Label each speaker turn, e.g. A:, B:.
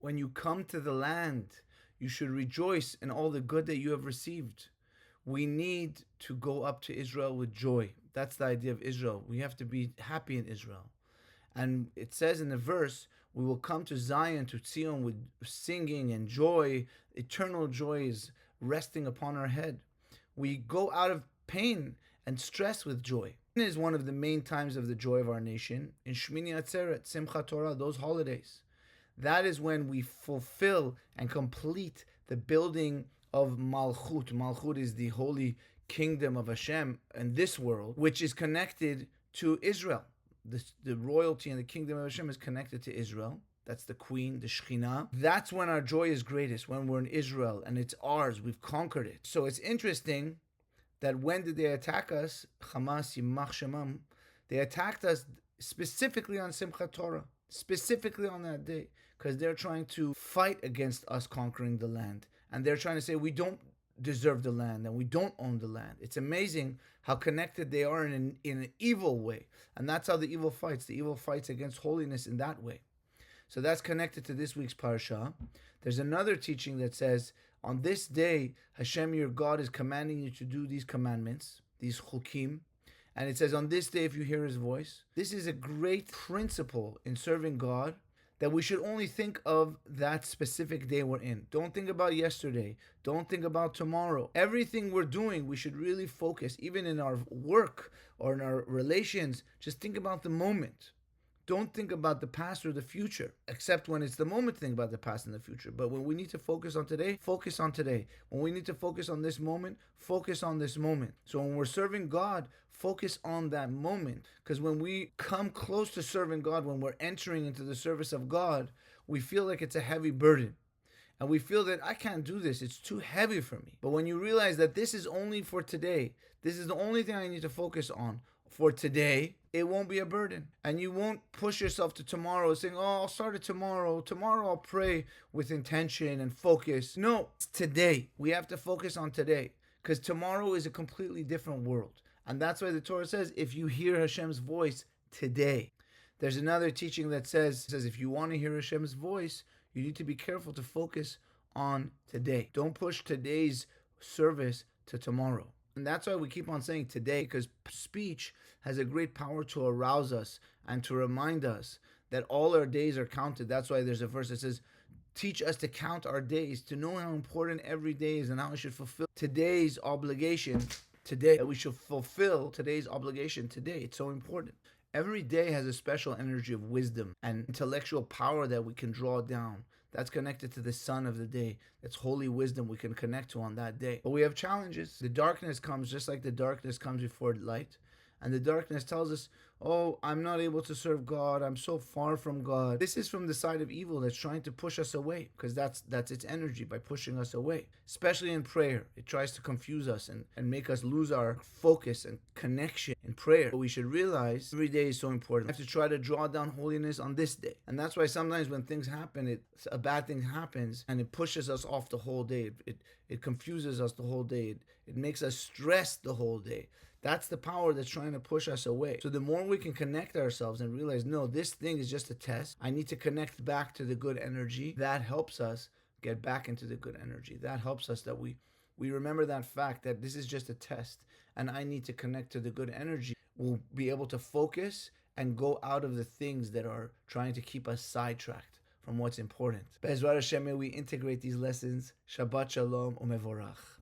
A: When you come to the land, you should rejoice in all the good that you have received. We need to go up to Israel with joy. That's the idea of Israel. We have to be happy in Israel. And it says in the verse, we will come to Zion, to Zion, with singing and joy. Eternal joy is resting upon our head. We go out of pain and stress with joy. It is one of the main times of the joy of our nation. In Shmini Atzeret, Simchat Torah, those holidays. That is when we fulfill and complete the building of Malchut. Malchut is the holy kingdom of Hashem in this world, which is connected to Israel. The royalty and the kingdom of Hashem is connected to Israel. That's the queen, the Shekhinah. That's when our joy is greatest, when we're in Israel and it's ours. We've conquered it. So it's interesting that when did they attack us? Hamas, Yimach Shemam. They attacked us specifically on Simchat Torah, specifically on that day, because they're trying to fight against us conquering the land. And they're trying to say we don't deserve the land and we don't own the land. It's amazing how connected they are in an evil way. And that's how the evil fights. The evil fights against holiness in that way. So that's connected to this week's parasha. There's another teaching that says, on this day, Hashem, your God, is commanding you to do these commandments, these chukim. And it says, on this day, if you hear his voice. This is a great principle in serving God, that we should only think of that specific day we're in. Don't think about yesterday. Don't think about tomorrow. Everything we're doing, we should really focus, even in our work or in our relations. Just think about the moment. Don't think about the past or the future, except when it's the moment to think about the past and the future. But when we need to focus on today, focus on today. When we need to focus on this moment, focus on this moment. So when we're serving God, focus on that moment. Because when we come close to serving God, when we're entering into the service of God, we feel like it's a heavy burden. And we feel that I can't do this, it's too heavy for me. But when you realize that this is only for today, this is the only thing I need to focus on for today, it won't be a burden. And you won't push yourself to tomorrow saying, oh, I'll start it tomorrow. Tomorrow I'll pray with intention and focus. No, it's today. We have to focus on today, because tomorrow is a completely different world. And that's why the Torah says, if you hear Hashem's voice today. There's another teaching that says if you want to hear Hashem's voice, you need to be careful to focus on today. Don't push today's service to tomorrow. And that's why we keep on saying today, because speech has a great power to arouse us and to remind us that all our days are counted. That's why there's a verse that says, teach us to count our days, to know how important every day is and how we should fulfill today's obligation today. That we should fulfill today's obligation today. It's so important. Every day has a special energy of wisdom and intellectual power that we can draw down. That's connected to the sun of the day. That's holy wisdom we can connect to on that day. But we have challenges. The darkness comes just like the darkness comes before light. And the darkness tells us, oh, I'm not able to serve God. I'm so far from God. This is from the side of evil that's trying to push us away, because that's its energy, by pushing us away. Especially in prayer. It tries to confuse us and make us lose our focus and connection in prayer. But we should realize every day is so important. We have to try to draw down holiness on this day. And that's why sometimes when things happen, a bad thing happens and it pushes us off the whole day. It confuses us the whole day. It makes us stress the whole day. That's the power that's trying to push us away. So the more we can connect ourselves and realize, no, this thing is just a test. I need to connect back to the good energy. That helps us get back into the good energy. That helps us that we remember that fact that this is just a test and I need to connect to the good energy. We'll be able to focus and go out of the things that are trying to keep us sidetracked from what's important. Be'ezrat Hashem, may we integrate these lessons. Shabbat Shalom u'mevorach.